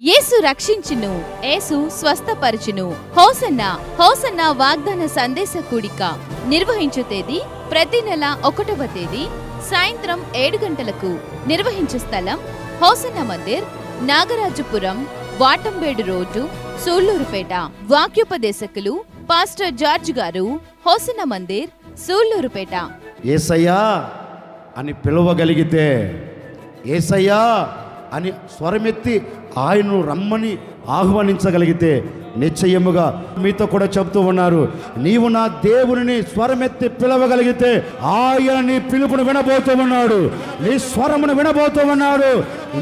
యేసు రక్షించును, యేసు స్వస్థపరచును. Hosanna hosanna వాగ్దాన సందేశ కూడిక నిర్వహించు తేదీ ప్రతి నెల 1వ తేదీ సాయంత్రం 7 గంటలకు. నిర్వహించు స్థలం hosanna Mandir, Nagarajapuram, వాటంబేడు road, Sullurpeta. వాక్యోపదేశకులు pastor George గారు, హోసన్నా మందిర్, సూళ్లూరుపేట. యేసయ్యా అని పిలవగలిగితే, యేసయ్యా అని స్వరమెత్తి ఆయన్ను రమ్మని ఆహ్వానించగలిగితే నిశ్చయముగా మీతో కూడా చెబుతూ ఉన్నారు, నీవు నా దేవుని స్వరమెత్తి పిలవగలిగితే ఆయన నీ పిలుపును వినబోతూ ఉన్నాడు, నీ స్వరమును వినబోతూ ఉన్నాడు.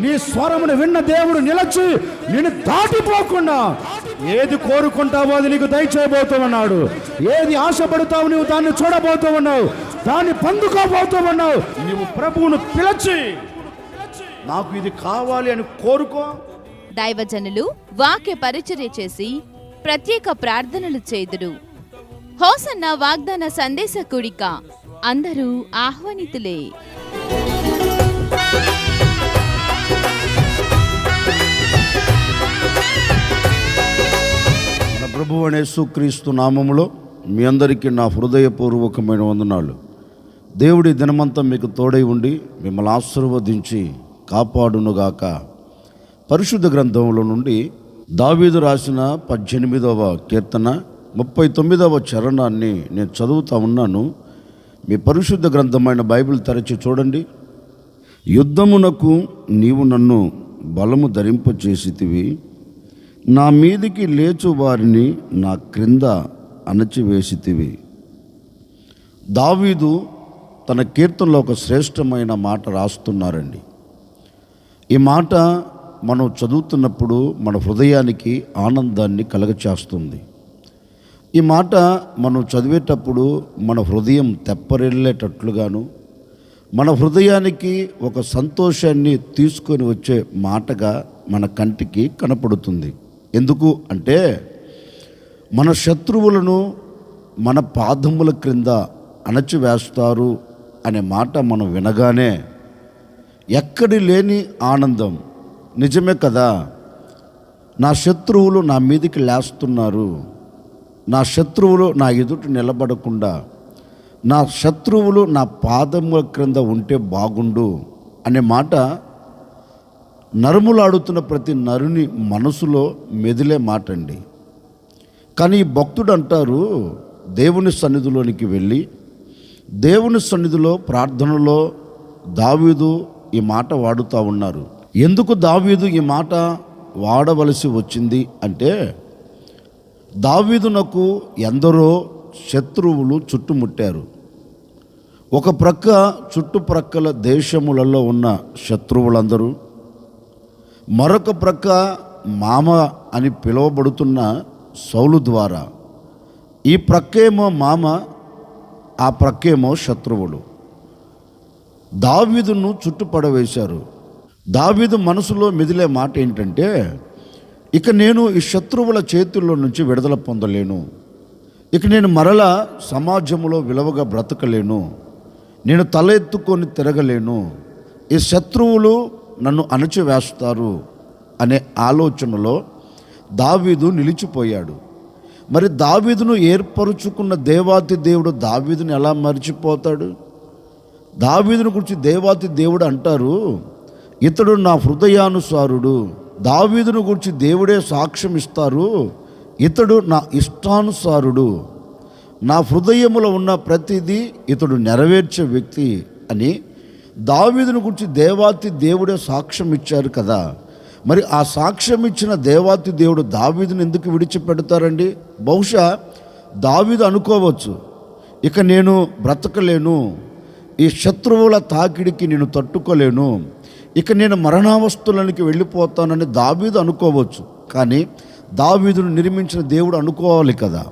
నీ స్వరమును విన్న దేవుడు నిలచి నిన్ను దాటిపోకుండా ఏది కోరుకుంటావో అది నీకు దయచేయబోతూ ఉన్నాడు. ఏది ఆశపడతావు నీవు దాన్ని చూడబోతూ ఉన్నావు, దాన్ని పొందుకోబోతూ ఉన్నావు. నీవు ప్రభువును పిలిచి నాకు ఇది కావాలి అని కోరుకో. దైవజనులు వాక్య పరిచర్య చేసి ప్రత్యేక ప్రార్థనలు చేదురు. హోసన్నా వాగ్దాన సందేశ కూడిక అందరూ ఆహ్వానితులే. మన ప్రభువు అయిన యేసుక్రీస్తు నామములో మీ అందరికీ నా హృదయపూర్వకమైన వందనాలు. దేవుడి దినమంతా మీకు తోడై ఉండి మిమ్మల్ని ఆశీర్వదించి కాపాడునుగాక. పరిశుద్ధ గ్రంథంలో నుండి దావీదు రాసిన 18వ కీర్తన 39వ చరణాన్ని నేను చదువుతా ఉన్నాను. మీ పరిశుద్ధ గ్రంథమైన బైబిల్ తెరచి చూడండి. యుద్ధమునకు నీవు నన్ను బలము ధరింపచేసితివి, నా మీదికి లేచు వారిని నా క్రింద అణచివేసితివి. దావీదు తన కీర్తనలో ఒక శ్రేష్టమైన మాట రాస్తున్నారండి. ఈ మాట మనం చదువుతున్నప్పుడు మన హృదయానికి ఆనందాన్ని కలగచేస్తుంది. ఈ మాట మనం చదివేటప్పుడు మన హృదయం తెప్పరెళ్ళేటట్లుగాను, మన హృదయానికి ఒక సంతోషాన్ని తీసుకొని వచ్చే మాటగా మన కంటికి కనపడుతుంది. ఎందుకు అంటే మన శత్రువులను మన పాదముల క్రింద అణచివేస్తారు అనే మాట మనం వినగానే ఎక్కడి లేని ఆనందం. నిజమే కదా, నా శత్రువులు నా మీదికి లేస్తున్నారు, నా శత్రువులు నా ఎదుట నిలబడకుండా నా శత్రువులు నా పాదముల క్రింద ఉంటే బాగుండు అనే మాట నరుములాడుతున్న ప్రతి నరుని మనసులో మెదిలే మాట అండి. కానీ ఈ భక్తుడు అంటారు, దేవుని సన్నిధిలోనికి వెళ్ళి దేవుని సన్నిధిలో ప్రార్థనలో దావీదు ఈ మాట వాడుతూ ఉన్నారు. ఎందుకు దావీదు ఈ మాట వాడవలసి వచ్చింది అంటే, దావీదునకు ఎందరో శత్రువులు చుట్టుముట్టారు. ఒక ప్రక్క చుట్టుప్రక్కల దేశములలో ఉన్న శత్రువులందరూ, మరొక ప్రక్క మామ అని పిలువబడుతున్న సౌలు ద్వారా, ఈ ప్రక్కేమో మామ, ఆ ప్రక్కేమో శత్రువులు దావీదును చుట్టుపడవేశారు. దావీదు మనసులో మెదిలే మాట ఏంటంటే, ఇక నేను ఈ శత్రువుల చేతుల్లో నుంచి విడుదల పొందలేను, ఇక నేను మరలా సమాజంలో విలువగా బ్రతకలేను, నేను తల ఎత్తుకొని తిరగలేను, ఈ శత్రువులు నన్ను అణచివేస్తారు అనే ఆలోచనలో దావీదు నిలిచిపోయాడు. మరి దావీదును ఏర్పరుచుకున్న దేవాతి దేవుడు దావీదును ఎలా మర్చిపోతాడు? దావీదును గురించి దేవాతి దేవుడు అంటారు, ఇతడు నా హృదయానుసారుడు. దావీదును గురించి దేవుడే సాక్ష్యం ఇస్తారు, ఇతడు నా ఇష్టానుసారుడు, నా హృదయములో ఉన్న ప్రతిదీ ఇతడు నెరవేర్చే వ్యక్తి అని దావీదును గురించి దేవాతి దేవుడే సాక్ష్యం ఇచ్చారు కదా. మరి ఆ సాక్ష్యం ఇచ్చిన దేవాతి దేవుడు దావీదును ఎందుకు విడిచిపెడతారండి? బహుశా దావీదు అనుకోవచ్చు, ఇక నేను బ్రతకలేను, ఈ శత్రువుల తాకిడికి నేను తట్టుకోలేను, ఇక నేను మరణావస్థలనికి వెళ్ళిపోతానని దావీదు అనుకోవచ్చు. కానీ దావీదును నిర్మించిన దేవుడు అనుకోవాలి కదా,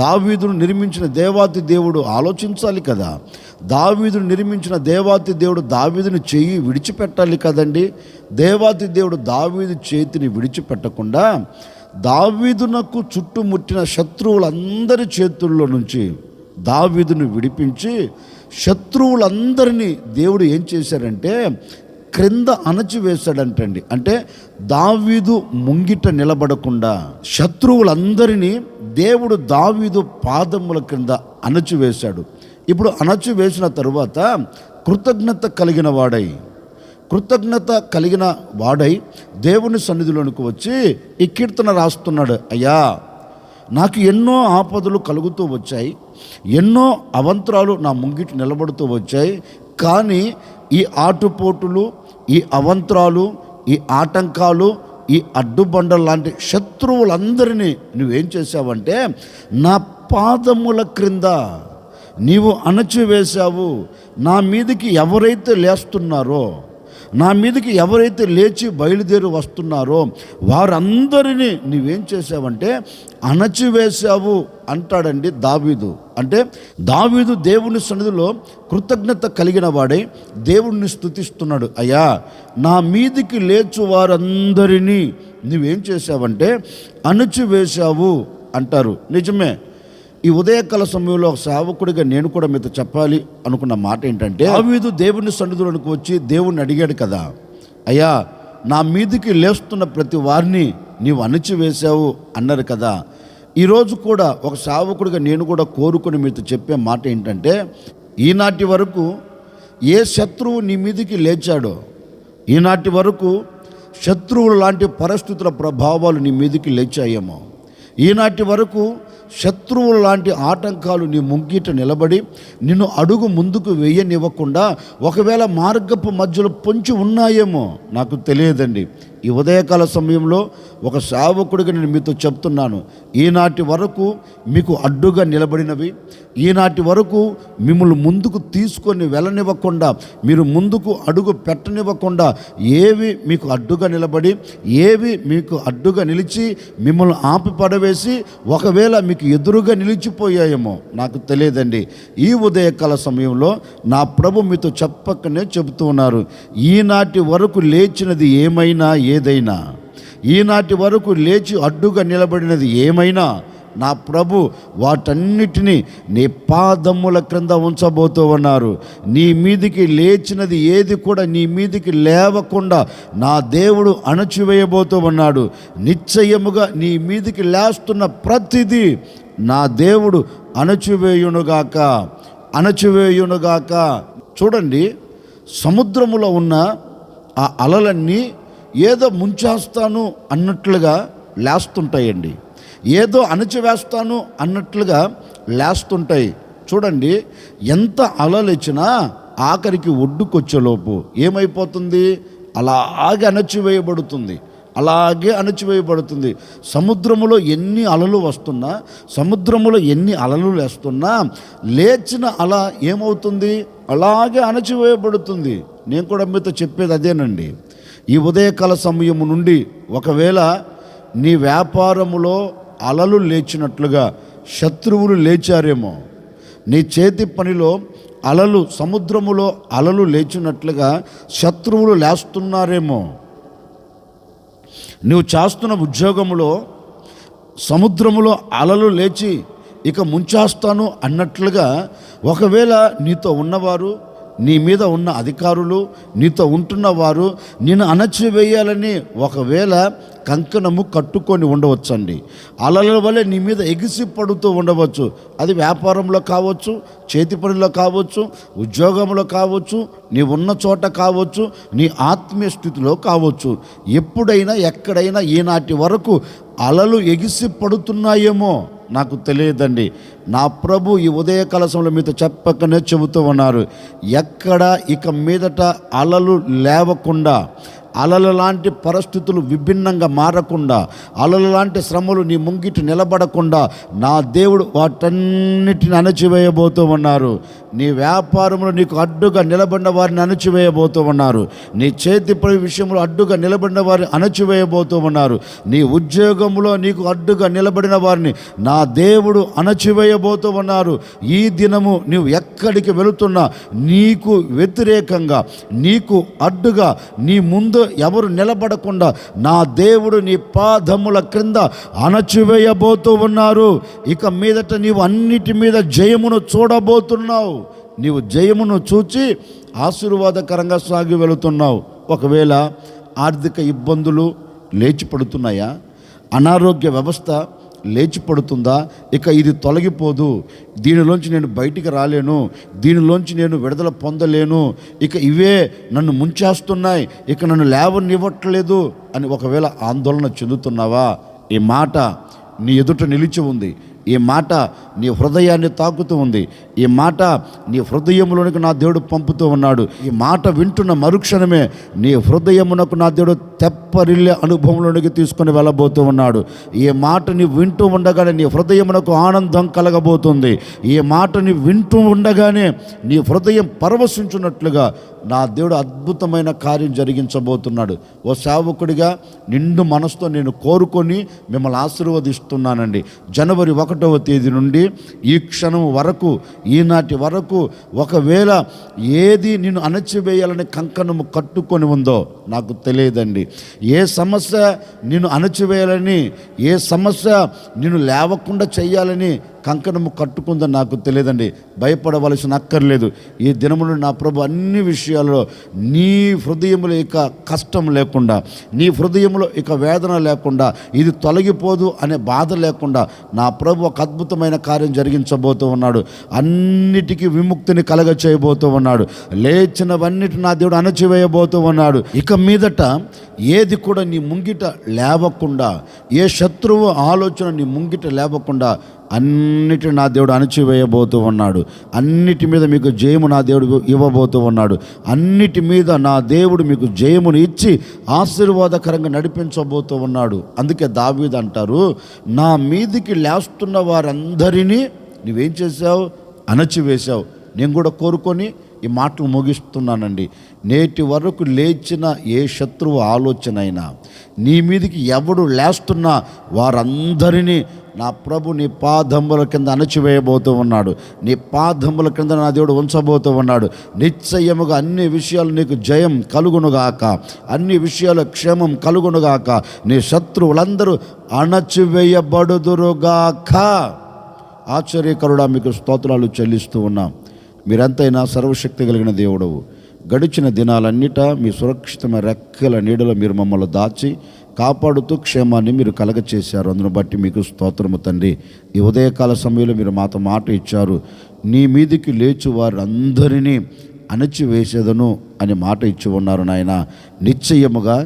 దావీదును నిర్మించిన దేవాతి దేవుడు ఆలోచించాలి కదా, దావీదును నిర్మించిన దేవాతి దేవుడు దావీదుని చెయ్యి విడిచిపెట్టాలి కదండి. దేవాతి దేవుడు దావీదు చేతిని విడిచిపెట్టకుండా దావీదునకు చుట్టుముట్టిన శత్రువులందరి చేతుల్లో నుంచి దావీదును విడిపించి శత్రువులందరినీ దేవుడు ఏం చేశారంటే క్రింద అణచివేశాడంటండి. అంటే దావీదు ముంగిట నిలబడకుండా శత్రువులందరినీ దేవుడు దావీదు పాదముల క్రింద అణచివేశాడు. ఇప్పుడు అణచివేసిన తరువాత కృతజ్ఞత కలిగిన వాడై దేవుని సన్నిధిలోనికి వచ్చి ఈ కీర్తన రాస్తున్నాడు. అయ్యా, నాకు ఎన్నో ఆపదలు కలుగుతూ వచ్చాయి, ఎన్నో అవంతరాలు నా ముంగిటి నిలబడుతూ వచ్చాయి. కానీ ఈ ఆటుపోటులు, ఈ అవంతరాలు, ఈ ఆటంకాలు, ఈ అడ్డుబండలు లాంటి శత్రువులందరినీ నువ్వేం చేశావంటే నా పాదముల క్రింద నీవు అణచివేశావు. నా మీదకి ఎవరైతే లేస్తున్నారో, నా మీదకి ఎవరైతే లేచి బయలుదేరి వస్తున్నారో వారందరినీ నీవేం చేశావంటే అణచివేశావు అంటాడండి దావీదు. అంటే దావీదు దేవుని సన్నిధిలో కృతజ్ఞత కలిగిన వాడై దేవుణ్ణి స్తుతిస్తున్నాడు. అయ్యా, నా మీదికి లేచు వారందరినీ నువ్వేం చేశావంటే అణచివేశావు అంటారు. నిజమే. ఈ ఉదయకాల సమయంలో ఒక సేవకుడిగా నేను కూడా మీతో చెప్పాలి అనుకున్న మాట ఏంటంటే, దావీదు దేవుని సన్నిధిలోనికి వచ్చి దేవుణ్ణి అడిగాడు కదా, అయ్యా, నా మీదికి లేస్తున్న ప్రతి వారిని నీవు అణచివేశావు అన్నారు కదా. ఈరోజు కూడా ఒక సేవకుడిగా నేను కూడా కోరుకుని మీతో చెప్పే మాట ఏంటంటే, ఈనాటి వరకు ఏ శత్రువు నీ మీదికి లేచాడో, ఈనాటి వరకు శత్రువులు లాంటి పరిస్థితుల ప్రభావాలు నీ మీదికి లేచాయేమో, ఈనాటి వరకు శత్రువులు లాంటి ఆటంకాలు నీ ముంగిట నిలబడి నిన్ను అడుగు ముందుకు వేయనివ్వకుండా ఒకవేళ మార్గపు మధ్యలో పొంచి ఉన్నాయేమో నాకు తెలియదండి. ఈ ఉదయకాల సమయంలో ఒక సేవకుడిగా నేను మీతో చెప్తున్నాను, ఈనాటి వరకు మీకు అడ్డుగా నిలబడినవి, ఈనాటి వరకు మిమ్మల్ని ముందుకు తీసుకొని వెళ్ళనివ్వకుండా, మీరు ముందుకు అడుగు పెట్టనివ్వకుండా ఏవి మీకు అడ్డుగా నిలబడి, ఏవి మీకు అడ్డుగా నిలిచి మిమ్మల్ని ఆపి పడవేసి ఒకవేళ మీకు ఎదురుగా నిలిచిపోయాయేమో నాకు తెలియదండి. ఈ ఉదయకాల సమయంలో నా ప్రభు మీతో చెప్పకనే చెబుతూ ఉన్నారు, ఈనాటి వరకు లేచినది ఏదైనా, ఈనాటి వరకు లేచి అడ్డుగా నిలబడినది ఏమైనా నా ప్రభు వాటన్నిటినీ నీ పాదముల క్రింద ఉంచబోతూ ఉన్నారు. నీ మీదికి లేచినది ఏది కూడా నీ మీదికి లేవకుండా నా దేవుడు అణచివేయబోతూ ఉన్నాడు. నిశ్చయముగా నీ మీదికి లేస్తున్న ప్రతిదీ నా దేవుడు అణచివేయునుగాక. చూడండి, సముద్రములో ఉన్న ఆ అలలన్నీ ఏదో ముంచేస్తాను అన్నట్లుగా లేస్తుంటాయండి, ఏదో అణచివేస్తాను అన్నట్లుగా లేస్తుంటాయి. చూడండి, ఎంత అలలు ఇచ్చినా ఆఖరికి ఒడ్డుకొచ్చేలోపు ఏమైపోతుంది? అలాగే అణచివేయబడుతుంది. సముద్రములో ఎన్ని అలలు వస్తున్నా, సముద్రములో ఎన్ని అలలు లేస్తున్నా లేచిన అల ఏమవుతుంది? అలాగే అణచివేయబడుతుంది. నేను కూడా మీతో చెప్పేది అదేనండి. ఈ ఉదయకాల సమయము నుండి ఒకవేళ నీ వ్యాపారములో అలలు లేచినట్లుగా శత్రువులు లేచారేమో, నీ చేతి పనిలో అలలు, సముద్రములో అలలు లేచినట్లుగా శత్రువులు లేస్తున్నారేమో, నువ్వు చేస్తున్న ఉద్యోగములో సముద్రములో అలలు లేచి ఇక ముంచేస్తాను అన్నట్లుగా ఒకవేళ నీతో ఉన్నవారు, నీ మీద ఉన్న అధికారులు, నీతో ఉంటున్నవారు నిన్ను అణచివేయాలని ఒకవేళ కంకణము కట్టుకొని ఉండవచ్చండి. అలల వలె నీ మీద ఎగిసి పడుతూ ఉండవచ్చు. అది వ్యాపారంలో కావచ్చు, చేతి పనిలో కావచ్చు, ఉద్యోగంలో కావచ్చు, నీ ఉన్న చోట కావచ్చు, నీ ఆత్మీయ స్థితిలో కావచ్చు. ఎప్పుడైనా ఎక్కడైనా ఈనాటి వరకు అలలు ఎగిసి పడుతున్నాయేమో నాకు తెలియదండి. నా ప్రభు ఈ ఉదయకాల సమయంలో మీతో చెప్పకనే చెబుతూ ఉన్నారు, ఎక్కడ ఇక మీదట అలలు లేవకుండా, అలల లాంటి పరిస్థితులు విభిన్నంగా మారకుండా, అలల లాంటి శ్రమలు నీ ముంగిటి నిలబడకుండా నా దేవుడు వాటన్నిటిని అణచివేయబోతూ ఉన్నారు. నీ వ్యాపారంలో నీకు అడ్డుగా నిలబడిన వారిని అణచివేయబోతూ ఉన్నారు. నీ చేతి పని విషయంలో అడ్డుగా నిలబడిన వారిని అణచివేయబోతూ ఉన్నారు. నీ ఉద్యోగంలో నీకు అడ్డుగా నిలబడిన వారిని నా దేవుడు అణచివేయబోతూ ఉన్నారు. ఈ దినము నీవు ఎక్కడికి వెళుతున్నా నీకు వ్యతిరేకంగా, నీకు అడ్డుగా, నీ ముందు ఎవరు నిలబడకుండా నా దేవుడు నీ పాదముల క్రింద అణచివేయబోతూ ఉన్నారు. ఇక మీదట నీవు అన్నిటి మీద జయమును చూడబోతున్నావు. నీవు జయమును చూచి ఆశీర్వాదకరంగా సాగి వెళుతున్నావు. ఒకవేళ ఆర్థిక ఇబ్బందులు లేచి పడుతున్నాయా? అనారోగ్య వ్యవస్థ లేచి పడుతుందా? ఇక ఇది తొలగిపోదు, దీనిలోంచి నేను బయటికి రాలేను, దీనిలోంచి నేను విడుదల పొందలేను, ఇక ఇవే నన్ను ముంచేస్తున్నాయి, ఇక నన్ను లేవనివ్వట్లేదు అని ఒకవేళ ఆందోళన చెందుతున్నావా? ఈ మాట నీ ఎదుట నిలిచి ఉంది. ఈ మాట నీ హృదయాన్ని తాకుతూ ఉంది. ఈ మాట నీ హృదయంలోనికి నా దేవుడు పంపుతూ ఉన్నాడు. ఈ మాట వింటున్న మరుక్షణమే నీ హృదయమునకు నా దేవుడు తెప్పరిల్లే అనుభవంలోనికి తీసుకొని వెళ్ళబోతూ ఉన్నాడు. ఈ మాటని వింటూ ఉండగానే నీ హృదయమునకు ఆనందం కలగబోతుంది. ఈ మాటని వింటూ ఉండగానే నీ హృదయం పరవశించున్నట్లుగా నా దేవుడు అద్భుతమైన కార్యం జరిగించబోతున్నాడు. ఓ సేవకుడిగా నిండు మనసుతో నేను కోరుకొని మిమ్మల్ని ఆశీర్వదిస్తున్నానండి. జనవరి 1వ తేదీ నుండి ఈ క్షణం వరకు, ఈనాటి వరకు ఒకవేళ ఏది నిన్ను అణచివేయాలని కంకణము కట్టుకొని ఉందో నాకు తెలియదండి. ఏ సమస్య నిన్ను అణచివేయాలని, ఏ సమస్య నిన్ను లేవకుండా చేయాలని కంకణము కట్టుకుందని నాకు తెలియదండి. భయపడవలసిన అక్కర్లేదు. ఈ దినములు నా ప్రభు అన్ని విషయాల్లో నీ హృదయంలో ఇక కష్టం లేకుండా, నీ హృదయంలో ఇక వేదన లేకుండా, ఇది తొలగిపోదు అనే బాధ లేకుండా నా ప్రభు ఒక అద్భుతమైన కార్యం జరిగించబోతూ ఉన్నాడు. అన్నిటికీ విముక్తిని కలగ చేయబోతూ ఉన్నాడు. లేచినవన్నిటి నా దేవుడు అణచివేయబోతూ ఉన్నాడు. ఇక మీదట ఏది కూడా నీ ముంగిట లేవకుండా, ఏ శత్రువు ఆలోచన నీ ముంగిట లేవకుండా అన్నిటి నా దేవుడు అణచివేయబోతూ ఉన్నాడు. అన్నిటి మీద మీకు జయము నా దేవుడు ఇవ్వబోతూ ఉన్నాడు. అన్నిటి మీద నా దేవుడు మీకు జయమును ఇచ్చి ఆశీర్వాదకరంగా నడిపించబోతూ ఉన్నాడు. అందుకే దావీదు అంటారు, నా మీదికి లేస్తున్న వారందరినీ నువ్వేం చేసావు? అణచివేశావు. నేను కూడా కోరుకొని ఈ మాటలు ముగిస్తున్నానండి. నేటి వరకు లేచిన ఏ శత్రువు ఆలోచన అయినా, నీ మీదికి ఎవడు లేస్తున్నా వారందరినీ నా ప్రభు నీ పాదముల కింద అణచివేయబోతూ ఉన్నాడు. నీ పాదముల కింద నా దేవుడు ఉంచబోతూ ఉన్నాడు. నిశ్చయముగా అన్ని విషయాలు నీకు జయం కలుగునుగాక, అన్ని విషయాలు క్షేమం కలుగునుగాక. నీ శత్రువులందరూ అణచివేయబడుదురుగాక. ఆశ్చర్యకరుడా మీకు స్తోత్రాలు చెల్లిస్తూ ఉన్నాం. మీరంతైనా సర్వశక్తి కలిగిన దేవుడవు. గడిచిన దినాలన్నిటా మీ సురక్షితమైన రెక్కల నీడలో మీరు మమ్మల్ని దాచి కాపాడుతూ క్షేమాన్ని మీరు కలగచేశారు. అందును బట్టి మీకు స్తోత్రము తండ్రి. ఈ ఉదయకాల సమయంలో మీరు మాతో మాట ఇచ్చారు, నీ మీదికి లేచి వారందరినీ అణచివేసేదను అని మాట ఇచ్చి ఉన్నారు నాయన. నిశ్చయముగా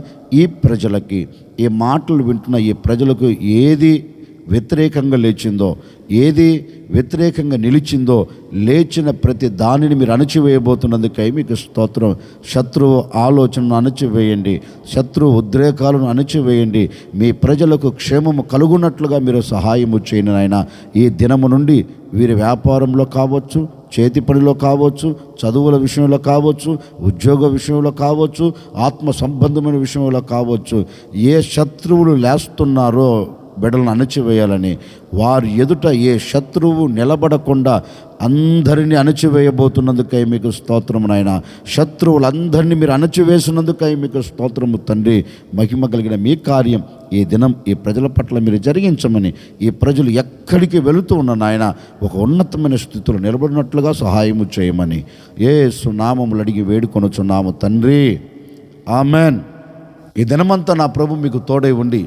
ఈ ప్రజలకి, ఈ మాటలు వింటున్న ఈ ప్రజలకు ఏది వ్యతిరేకంగా లేచిందో, ఏది వ్యతిరేకంగా నిలిచిందో, లేచిన ప్రతి దానిని మీరు అణచివేయబోతున్నందుకై మీకు స్తోత్రం. శత్రువు ఆలోచనను అణచివేయండి, శత్రువు ఉద్రేకాలను అణచివేయండి. మీ ప్రజలకు క్షేమము కలుగునట్లుగా మీరు సహాయము చేయండి నాయన. ఈ దినము నుండి వీరి వ్యాపారంలో కావచ్చు, చేతి పనిలో కావచ్చు, చదువుల విషయంలో కావచ్చు, ఉద్యోగ విషయంలో కావచ్చు, ఆత్మ సంబంధమైన విషయంలో కావచ్చు, ఏ శత్రువులు లేస్తున్నారో బిడ్డలను అణచివేయాలని, వారి ఎదుట ఏ శత్రువు నిలబడకుండా అందరినీ అణచివేయబోతున్నందుకై మీకు స్తోత్రము నాయన. శత్రువులందరినీ మీరు అణచివేసినందుకై మీకు స్తోత్రము తండ్రి. మహిమ కలిగిన మీ కార్యం ఈ దినం ఈ ప్రజల పట్ల మీరు జరిగించమని, ఈ ప్రజలు ఎక్కడికి వెళుతూ ఉన్న నాయన ఒక ఉన్నతమైన స్థితిలో నిలబడినట్లుగా సహాయము చేయమని యేసు నామములు అడిగి వేడుకొనుచున్నాము తండ్రి. ఆమెన్. ఈ దినమంతా నా ప్రభు మీకు తోడై ఉండి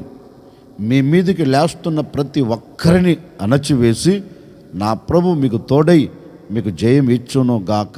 మీ మీదికి లేస్తున్న ప్రతి ఒక్కరిని అణచివేసి నా ప్రభు మీకు తోడై మీకు జయం ఇచ్చును గాక.